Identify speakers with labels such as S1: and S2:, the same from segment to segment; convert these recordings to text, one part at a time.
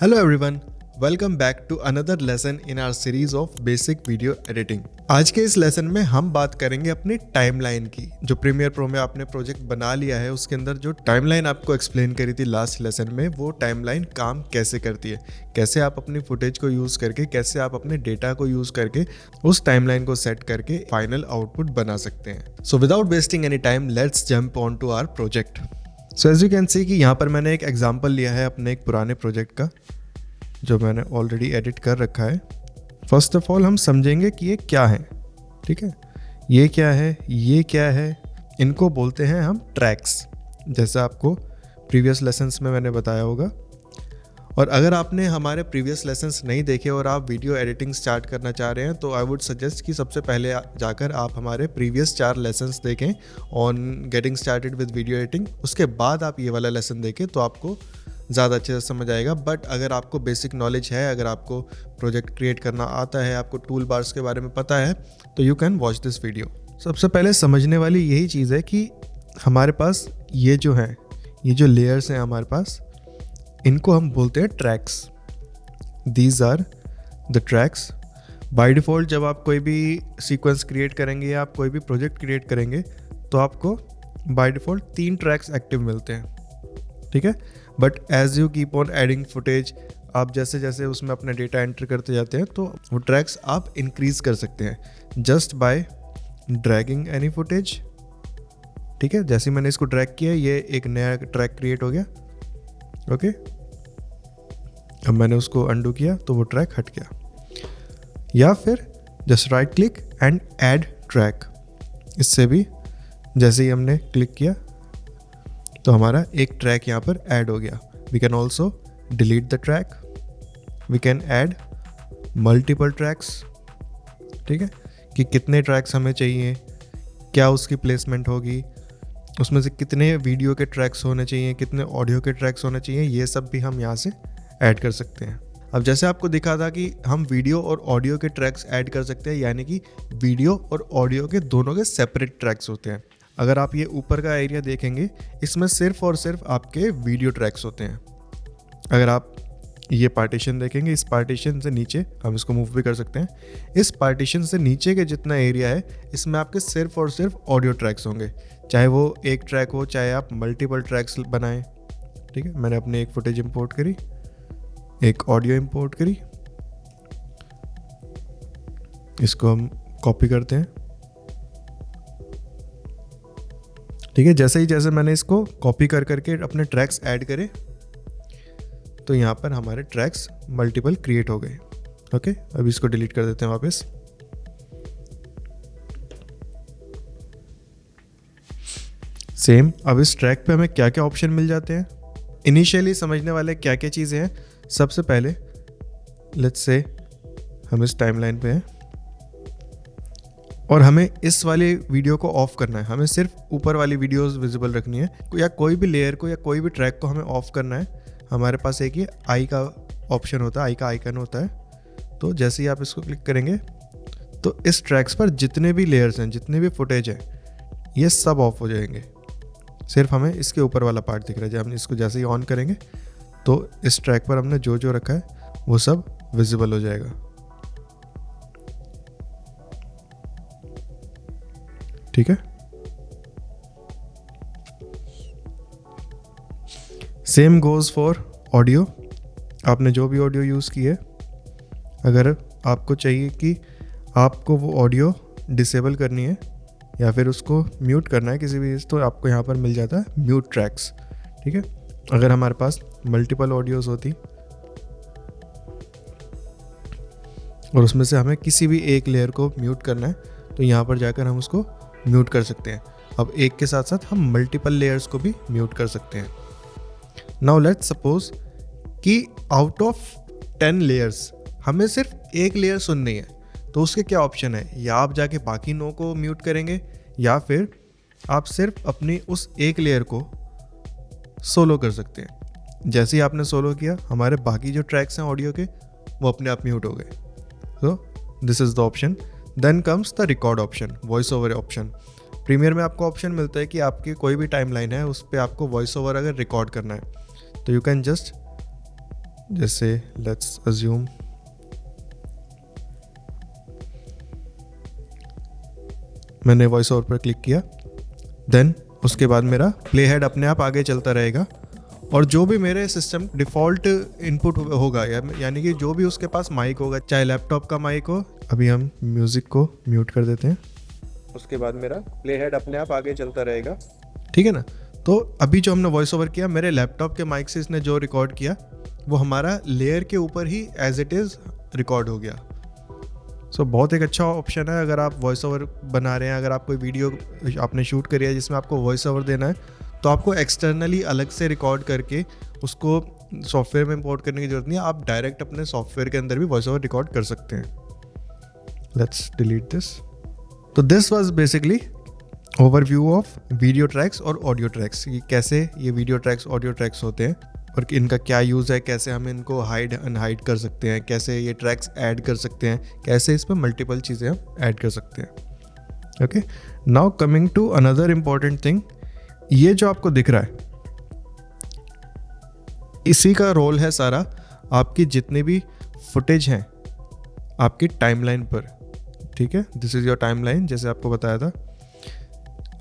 S1: Hello everyone, welcome back to another lesson in our series of basic video editing। आज के इस lesson में हम बात करेंगे अपनी टाइमलाइन की। जो प्रीमियर प्रो में आपने प्रोजेक्ट बना लिया है उसके अंदर जो टाइमलाइन आपको एक्सप्लेन करी थी लास्ट लेसन में, वो टाइमलाइन काम कैसे करती है, कैसे आप अपनी फुटेज को यूज़ करके, कैसे आप अपने डेटा को यूज़ करके उस टाइमलाइन को सेट करके फाइनल आउटपुट बना सकते हैं। So without wasting any time let's jump on to our project. So as you can see कि यहाँ पर मैंने एक एग्जाम्पल लिया है अपने एक पुराने प्रोजेक्ट का जो मैंने ऑलरेडी एडिट कर रखा है। फर्स्ट ऑफ ऑल हम समझेंगे कि ये क्या है, ठीक है। ये क्या है, ये क्या है, इनको बोलते हैं हम ट्रैक्स, जैसा आपको प्रीवियस लेसन्स में मैंने बताया होगा। और अगर आपने हमारे प्रीवियस लेसन्स नहीं देखे और आप वीडियो एडिटिंग स्टार्ट करना चाह रहे हैं तो आई वुड सजेस्ट कि सबसे पहले जाकर आप हमारे प्रीवियस 4 लेसन्स देखें on getting started with video editing. उसके बाद आप ये वाला लेसन देखें तो आपको ज़्यादा अच्छे से समझ आएगा। बट अगर आपको बेसिक नॉलेज है, अगर आपको प्रोजेक्ट क्रिएट करना आता है, आपको टूल बार्स के बारे में पता है, तो you can watch this video. सबसे पहले समझने वाली यही चीज़ है कि हमारे पास ये जो है, ये जो लेयर्स हैं हमारे पास, इनको हम बोलते हैं tracks. These are the tracks. By default जब आप कोई भी सीक्वेंस क्रिएट करेंगे या आप कोई भी प्रोजेक्ट क्रिएट करेंगे तो आपको बाय डिफ़ॉल्ट 3 ट्रैक्स एक्टिव मिलते हैं, ठीक है। But as you keep on adding footage, आप जैसे जैसे उसमें अपना डेटा एंटर करते जाते हैं तो वो ट्रैक्स आप इंक्रीज कर सकते हैं just by dragging any footage, ठीक है। जैसे मैंने इसको ड्रैग किया, ये एक नया ट्रैक क्रिएट हो गया, ओके। अब मैंने उसको अंडू किया तो वो ट्रैक हट गया। या फिर just right click and add track. इससे भी जैसे ही हमने क्लिक किया तो हमारा एक ट्रैक यहाँ पर ऐड हो गया। We can also delete the track, we can add multiple tracks, ठीक है, कि कितने ट्रैक्स हमें चाहिए, क्या उसकी प्लेसमेंट होगी, उसमें से कितने वीडियो के ट्रैक्स होने चाहिए, कितने ऑडियो के ट्रैक्स होने चाहिए, ये सब भी हम यहाँ से ऐड कर सकते हैं। अब जैसे आपको दिखा था कि हम वीडियो और ऑडियो के ट्रैक्स ऐड कर सकते हैं, यानी कि वीडियो और ऑडियो के दोनों के सेपरेट ट्रैक्स होते हैं। अगर आप ये ऊपर का एरिया देखेंगे, इसमें सिर्फ और सिर्फ आपके वीडियो ट्रैक्स होते हैं। अगर आप ये पार्टीशन देखेंगे, इस पार्टीशन से नीचे हम इसको मूव भी कर सकते हैं, इस पार्टीशन से नीचे के जितना एरिया है इसमें आपके सिर्फ और सिर्फ ऑडियो ट्रैक्स होंगे, चाहे वो एक ट्रैक हो, चाहे आप मल्टीपल ट्रैक्स बनाएं, ठीक है। मैंने अपनी एक फुटेज इंपोर्ट करी, एक ऑडियो इंपोर्ट करी, इसको हम कॉपी करते हैं, ठीक है। जैसे मैंने इसको कॉपी कर करके अपने ट्रैक्स ऐड करे तो यहाँ पर हमारे ट्रैक्स मल्टीपल क्रिएट हो गए, ओके। अब इसको डिलीट कर देते हैं वापस। सेम, अब इस ट्रैक पे हमें क्या क्या ऑप्शन मिल जाते हैं। इनिशियली समझने वाले क्या क्या चीज़ें हैं। सबसे पहले लेट्स से हम इस टाइमलाइन पे हैं और हमें इस वाली वीडियो को ऑफ करना है, हमें सिर्फ ऊपर वाली वीडियोस विजिबल रखनी है, या कोई भी लेयर को या कोई भी ट्रैक को हमें ऑफ करना है। हमारे पास एक ये आई का ऑप्शन होता है, आई का आइकन होता है। तो जैसे ही आप इसको क्लिक करेंगे तो इस ट्रैक्स पर जितने भी लेयर्स हैं, जितने भी फुटेज हैं, ये सब ऑफ हो जाएंगे। सिर्फ हमें इसके ऊपर वाला पार्ट दिख रहा है। जब हम इसको जैसे ही ऑन करेंगे तो इस ट्रैक पर हमने जो जो रखा है वो सब विजिबल हो जाएगा, ठीक है। Same goes for audio. आपने जो भी ऑडियो यूज़ की है, अगर आपको चाहिए कि आपको वो ऑडियो डिसेबल करनी है या फिर उसको म्यूट करना है किसी भी, तो आपको यहाँ पर मिल जाता है म्यूट ट्रैक्स, ठीक है। अगर हमारे पास मल्टीपल ऑडियोज होती और उसमें से हमें किसी भी एक लेयर को म्यूट करना है तो यहाँ पर जाकर हम उसको म्यूट कर सकते हैं। अब एक के साथ साथ हम मल्टीपल लेयर्स को भी म्यूट कर सकते हैं। नाउ लेट्स सपोज कि आउट ऑफ 10 लेयर्स हमें सिर्फ एक लेयर सुननी है, तो उसके क्या ऑप्शन है। या आप जाके बाकी 9 को म्यूट करेंगे, या फिर आप सिर्फ अपनी उस एक लेयर को सोलो कर सकते हैं। जैसे ही आपने सोलो किया, हमारे बाकी जो ट्रैक्स हैं ऑडियो के वो अपने आप म्यूट हो गए। So this is the option. Then comes the record option, voice over option. Premiere में आपको ऑप्शन मिलता है कि आपकी कोई भी टाइमलाइन है उस पर आपको वॉइस ओवर अगर रिकॉर्ड करना है तो यू कैन जस्ट जैसे लेट्स अज्यूम मैंने वॉइस ओवर पर क्लिक किया, देन उसके बाद मेरा प्ले हेड अपने आप आगे चलता रहेगा और जो भी मेरे सिस्टम डिफ़ॉल्ट इनपुट होगा यानी कि जो भी उसके पास माइक होगा, चाहे लैपटॉप का माइक हो, अभी हम म्यूज़िक को म्यूट कर देते हैं, उसके बाद मेरा प्ले हेड अपने आप आगे चलता रहेगा, ठीक है ना। तो अभी जो हमने वॉइस ओवर किया, मेरे लैपटॉप के माइक से इसने जो रिकॉर्ड किया वो हमारा लेयर के ऊपर ही एज इट इज़ रिकॉर्ड हो गया। सो बहुत एक अच्छा ऑप्शन है अगर आप वॉइस ओवर बना रहे हैं, अगर आप कोई वीडियो आपने शूट करी है जिसमें आपको वॉइस ओवर देना है, तो आपको एक्सटर्नली अलग से रिकॉर्ड करके उसको सॉफ्टवेयर में इंपोर्ट करने की ज़रूरत नहीं है, आप डायरेक्ट अपने सॉफ्टवेयर के अंदर भी वॉइस ओवर रिकॉर्ड कर सकते हैं। Let's delete this. तो this was basically overview of video tracks और ऑडियो ट्रैक्स, ये कैसे ये वीडियो ट्रैक्स ऑडियो ट्रैक्स होते हैं और इनका क्या यूज़ है, कैसे हम इनको हाइड अनहाइड कर सकते हैं, कैसे ये ट्रैक्स ऐड कर सकते हैं, कैसे इसमें मल्टीपल चीज़ें हम ऐड कर सकते हैं। Okay, now coming to another important thing, ये जो आपको दिख रहा है इसी का रोल है सारा आपकी जितनी भी फुटेज हैं आपकी टाइमलाइन पर, ठीक है। दिस इज़ योर टाइमलाइन, जैसे आपको बताया था,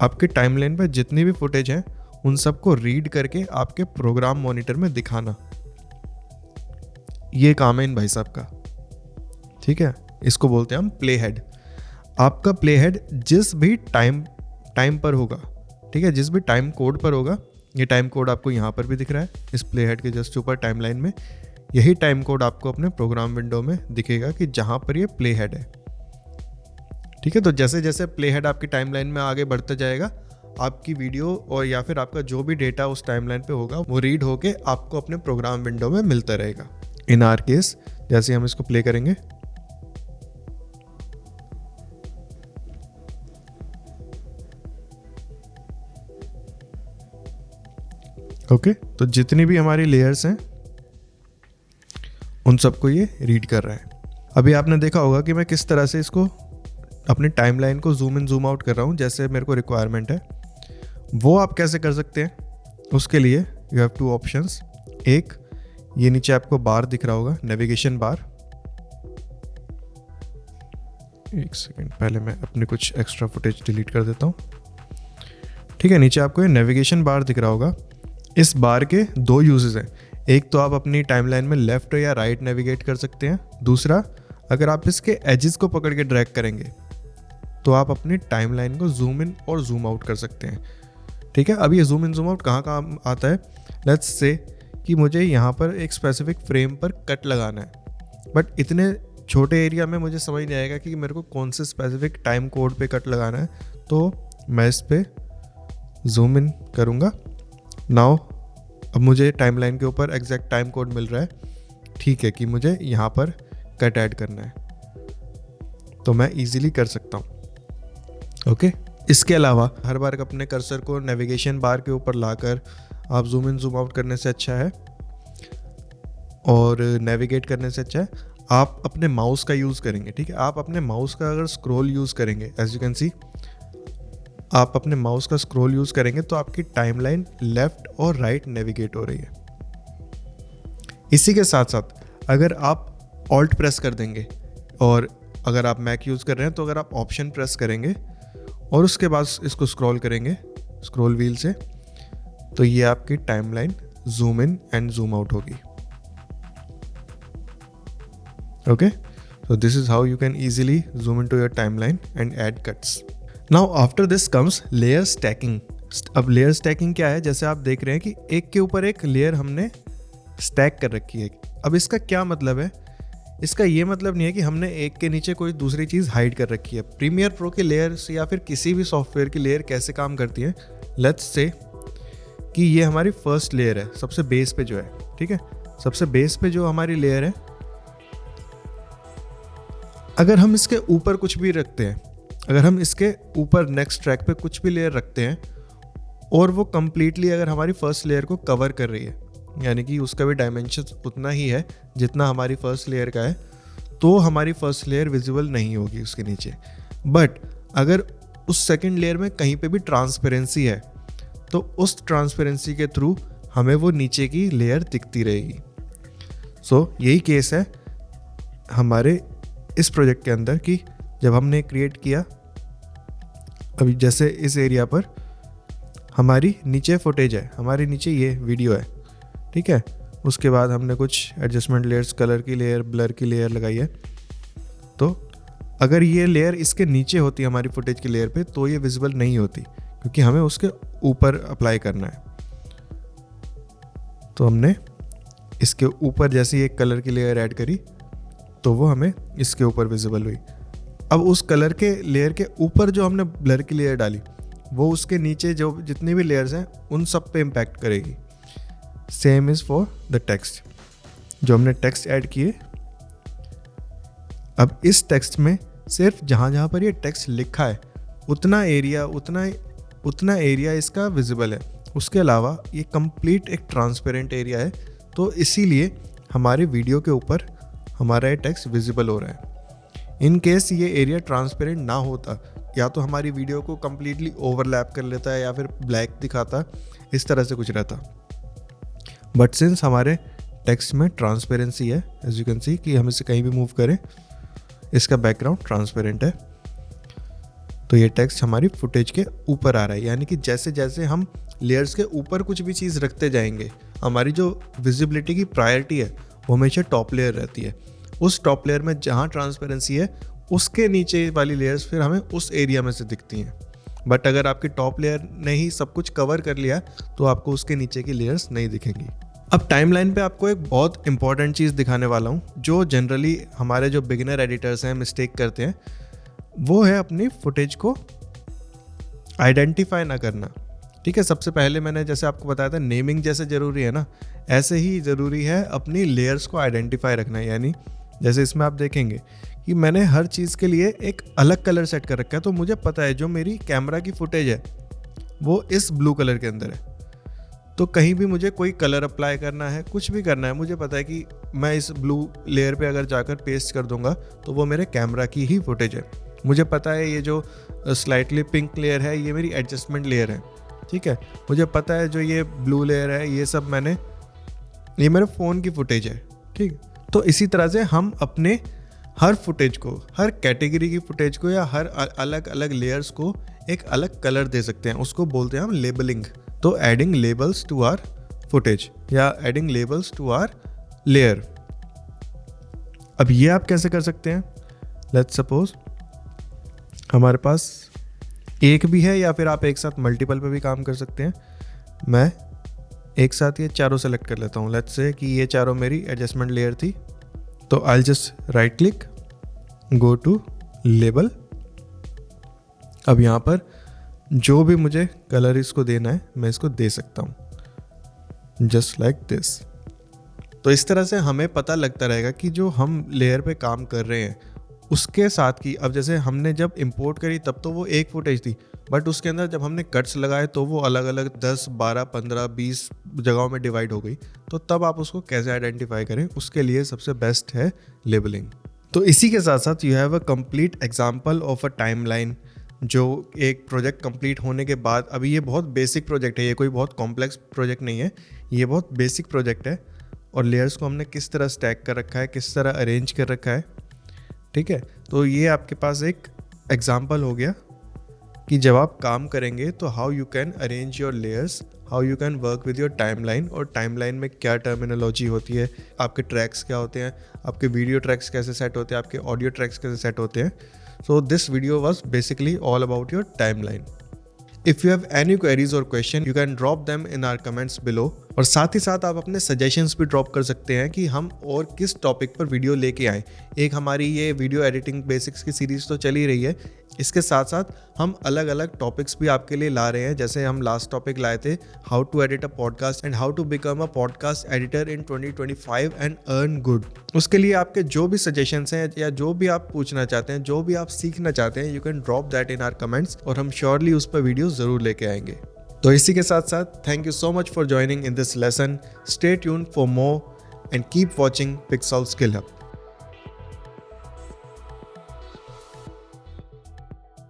S1: आपकी टाइमलाइन पर जितनी भी फुटेज हैं उन सबको रीड करके आपके प्रोग्राम मॉनिटर में दिखाना, ये काम है इन भाई साहब का, ठीक है। इसको बोलते हैं हम प्ले हेड। आपका प्ले हेड जिस भी टाइम पर होगा, ठीक है, जिस भी टाइम कोड पर होगा, ये टाइम कोड आपको यहाँ पर भी दिख रहा है इस प्ले हेड के जस्ट ऊपर टाइमलाइन में, यही टाइम कोड आपको अपने प्रोग्राम विंडो में दिखेगा कि जहाँ पर ये प्ले हेड है, ठीक है। तो जैसे जैसे प्ले हेड आपकी टाइमलाइन में आगे बढ़ता जाएगा, आपकी वीडियो और या फिर आपका जो भी डेटा उस टाइमलाइन पे होगा वो रीड होके आपको अपने प्रोग्राम विंडो में मिलता रहेगा। इन आवर केस जैसे हम इसको प्ले करेंगे, ओके, तो जितनी भी हमारी लेयर्स हैं उन सबको ये रीड कर रहा है। अभी आपने देखा होगा कि मैं किस तरह से इसको अपनी टाइमलाइन को जूम इन जूम आउट कर रहा हूँ जैसे मेरे को रिक्वायरमेंट है। वो आप कैसे कर सकते हैं, उसके लिए यू हैव टू ऑप्शंस। एक, ये नीचे आपको बार दिख रहा होगा, नेविगेशन बार। एक सेकेंड, पहले मैं अपनी कुछ एक्स्ट्रा फुटेज डिलीट कर देता हूँ, ठीक है। नीचे आपको ये नेविगेशन बार दिख रहा होगा। इस बार के दो यूजेस हैं, एक तो आप अपनी टाइमलाइन में लेफ्ट या राइट नेविगेट कर सकते हैं, दूसरा अगर आप इसके एजेस को पकड़ के ड्रैग करेंगे तो आप अपनी टाइमलाइन को जूम इन और जूम आउट कर सकते हैं, ठीक है। अब ये जूम इन जूम आउट कहाँ कहाँ आता है, लेट्स से कि मुझे यहाँ पर एक स्पेसिफिक फ्रेम पर कट लगाना है, बट इतने छोटे एरिया में मुझे समझ नहीं आएगा कि मेरे को कौन से स्पेसिफिक टाइम कोड पे कट लगाना है, तो मैं इस पर जूम इन करूँगा। नाउ अब मुझे टाइमलाइन के ऊपर एग्जैक्ट टाइम कोड मिल रहा है, ठीक है, कि मुझे यहाँ पर कट ऐड करना है, तो मैं इजीली कर सकता हूँ, ओके। इसके अलावा हर बार अपने कर्सर को नेविगेशन बार के ऊपर लाकर आप जूम इन जूम आउट करने से अच्छा है और नेविगेट करने से अच्छा है आप अपने माउस का यूज़ करेंगे, ठीक है। आप अपने माउस का अगर स्क्रॉल यूज़ करेंगे, एज यू कैन सी, आप अपने माउस का स्क्रॉल यूज़ करेंगे तो आपकी टाइमलाइन लेफ्ट और राइट नेविगेट हो रही है। इसी के साथ साथ अगर आप ऑल्ट प्रेस कर देंगे और अगर आप मैक यूज़ कर रहे हैं तो अगर आप ऑप्शन प्रेस करेंगे और उसके बाद इसको स्क्रॉल करेंगे स्क्रॉल व्हील से, तो ये आपकी timeline zoom in and zoom out होगी, okay. So this is how you can easily zoom into your timeline and add cuts. Now after this comes layer stacking. अब layer stacking क्या है, जैसे आप देख रहे हैं कि एक के ऊपर एक लेयर हमने स्टैक कर रखी है। अब इसका क्या मतलब है, इसका ये मतलब नहीं है कि हमने एक के नीचे कोई दूसरी चीज़ हाइड कर रखी है। प्रीमियर प्रो की लेयर्स या फिर किसी भी सॉफ्टवेयर की लेयर कैसे काम करती है, लेट्स से कि ये हमारी फर्स्ट लेयर है, सबसे बेस पे जो है, ठीक है, सबसे बेस पे जो हमारी लेयर है, अगर हम इसके ऊपर कुछ भी रखते हैं, अगर हम इसके ऊपर नेक्स्ट ट्रैक पे कुछ भी लेयर रखते हैं और वो कम्प्लीटली अगर हमारी फर्स्ट लेयर को कवर कर रही है, यानी कि उसका भी डायमेंशन उतना ही है जितना हमारी फर्स्ट लेयर का है, तो हमारी फर्स्ट लेयर विजिबल नहीं होगी उसके नीचे। बट अगर उस सेकंड लेयर में कहीं पे भी ट्रांसपेरेंसी है तो उस ट्रांसपेरेंसी के थ्रू हमें वो नीचे की लेयर दिखती रहेगी। यही केस है हमारे इस प्रोजेक्ट के अंदर कि जब हमने क्रिएट किया, अभी जैसे इस एरिया पर हमारी नीचे फुटेज है, हमारे नीचे ये वीडियो है, ठीक है। उसके बाद हमने कुछ एडजस्टमेंट लेयर्स, कलर की लेयर, ब्लर की लेयर लगाई है। तो अगर ये लेयर इसके नीचे होती हमारी फुटेज की लेयर पे तो ये विजिबल नहीं होती, क्योंकि हमें उसके ऊपर अप्लाई करना है। तो हमने इसके ऊपर जैसे एक कलर की लेयर ऐड करी तो वो हमें इसके ऊपर विजिबल हुई। अब उस कलर के लेयर के ऊपर जो हमने ब्लर की लेयर डाली वो उसके नीचे जो जितनी भी लेयर्स हैं उन सब पे इम्पैक्ट करेगी। Same is for the text, जो हमने टेक्स्ट ऐड किए। अब इस टेक्स्ट में सिर्फ जहाँ जहाँ पर ये टेक्स्ट लिखा है उतना एरिया इसका विजिबल है। उसके अलावा ये कंप्लीट एक ट्रांसपेरेंट एरिया है, तो इसीलिए हमारे वीडियो के ऊपर हमारा ये टेक्स्ट विजिबल हो रहा है। इन केस ये एरिया ट्रांसपेरेंट ना होता, या तो हमारी वीडियो को कम्प्लीटली ओवरलैप कर लेता है या फिर ब्लैक दिखाता, इस तरह से कुछ रहता। बट सिंस हमारे टेक्स्ट में ट्रांसपेरेंसी है, एज यू कैन सी कि हम इसे कहीं भी मूव करें इसका बैकग्राउंड ट्रांसपेरेंट है, तो ये टेक्स्ट हमारी फुटेज के ऊपर आ रहा है। यानी कि जैसे जैसे हम लेयर्स के ऊपर कुछ भी चीज़ रखते जाएंगे, हमारी जो विजिबिलिटी की प्रायोरिटी है वो हमेशा टॉप लेयर रहती है। उस टॉप लेयर में जहाँ ट्रांसपेरेंसी है उसके नीचे वाली लेयर्स फिर हमें उस एरिया में से दिखती हैं। बट अगर आपकी टॉप लेयर ने ही सब कुछ कवर कर लिया तो आपको उसके नीचे की लेयर्स नहीं दिखेंगी। अब टाइमलाइन पे आपको एक बहुत इंपॉर्टेंट चीज़ दिखाने वाला हूँ, जो जनरली हमारे जो बिगिनर एडिटर्स हैं मिस्टेक करते हैं, वो है अपनी फुटेज को आइडेंटिफाई ना करना। ठीक है, सबसे पहले मैंने जैसे आपको बताया था नेमिंग जैसे ज़रूरी है ना, ऐसे ही ज़रूरी है अपनी लेयर्स को आइडेंटिफाई रखना। यानी जैसे इसमें आप देखेंगे कि मैंने हर चीज़ के लिए एक अलग कलर सेट कर रखा है, तो मुझे पता है जो मेरी कैमरा की फुटेज है वो इस ब्लू कलर के अंदर है। तो कहीं भी मुझे कोई कलर अप्लाई करना है, कुछ भी करना है, मुझे पता है कि मैं इस ब्लू लेयर पे अगर जाकर पेस्ट कर दूंगा तो वो मेरे कैमरा की ही फुटेज है। मुझे पता है ये जो स्लाइटली पिंक लेयर है ये मेरी एडजस्टमेंट लेयर है, ठीक है। मुझे पता है जो ये ब्लू लेयर है ये सब ये मेरे फ़ोन की फुटेज है, ठीक। तो इसी तरह से हम अपने हर फुटेज को, हर कैटेगरी की फुटेज को या हर अलग अलग लेयर्स को एक अलग कलर दे सकते हैं। उसको बोलते हैं हम लेबलिंग। तो adding labels to our footage या adding labels to our layer. अब ये आप कैसे कर सकते हैं? लेट्स सपोज हमारे पास एक भी है या फिर आप एक साथ मल्टीपल पे भी काम कर सकते हैं। मैं एक साथ ये चारों सेलेक्ट कर लेता हूँ। लेट्स से कि ये चारों मेरी एडजस्टमेंट लेयर थी, तो I just right click, go to label. अब यहाँ पर जो भी मुझे कलर इसको देना है मैं इसको दे सकता हूँ, जस्ट लाइक दिस। तो इस तरह से हमें पता लगता रहेगा कि जो हम लेयर पे काम कर रहे हैं उसके साथ की, अब जैसे हमने जब इंपोर्ट करी तब तो वो एक फुटेज थी, बट उसके अंदर जब हमने कट्स लगाए तो वो अलग अलग 10, 12, 15, 20 जगहों में डिवाइड हो गई। तो तब आप उसको कैसे आइडेंटिफाई करें, उसके लिए सबसे बेस्ट है लेबलिंग। तो इसी के साथ साथ you have a complete example of a timeline, जो एक प्रोजेक्ट कंप्लीट होने के बाद, अभी ये बहुत बेसिक प्रोजेक्ट है, ये कोई बहुत कॉम्प्लेक्स प्रोजेक्ट नहीं है, ये बहुत बेसिक प्रोजेक्ट है। और लेयर्स को हमने किस तरह स्टैक कर रखा है, किस तरह अरेंज कर रखा है, ठीक है। तो ये आपके पास एक एग्जांपल हो गया कि जब आप काम करेंगे तो how you can arrange your layers, how you can work with your timeline, और टाइमलाइन में क्या टर्मिनोलॉजी होती है, आपके ट्रैक्स क्या होते हैं, आपके वीडियो ट्रैक्स कैसे सेट होते हैं, आपके ऑडियो ट्रैक्स कैसे सेट होते हैं। So this video was basically all about your timeline. If you have any queries or question, you can drop them in our comments below। और साथ ही साथ आप अपने सजेशंस भी ड्रॉप कर सकते हैं कि हम और किस टॉपिक पर वीडियो लेके आएँ। एक हमारी ये वीडियो एडिटिंग बेसिक्स की सीरीज़ तो चल ही रही है, इसके साथ साथ हम अलग अलग टॉपिक्स भी आपके लिए ला रहे हैं। जैसे हम लास्ट टॉपिक लाए थे how to edit a podcast and how to become a podcast editor in 2025 and earn good. उसके लिए आपके जो भी सजेशंस हैं या जो भी आप पूछना चाहते हैं, जो भी आप सीखना चाहते हैं, you can drop that in our comments और हम श्योरली उस पर वीडियो ज़रूर लेके आएंगे। तो इसी के साथ साथ thank you so much for joining in this lesson. Stay tuned for more and keep watching pixel skill hub.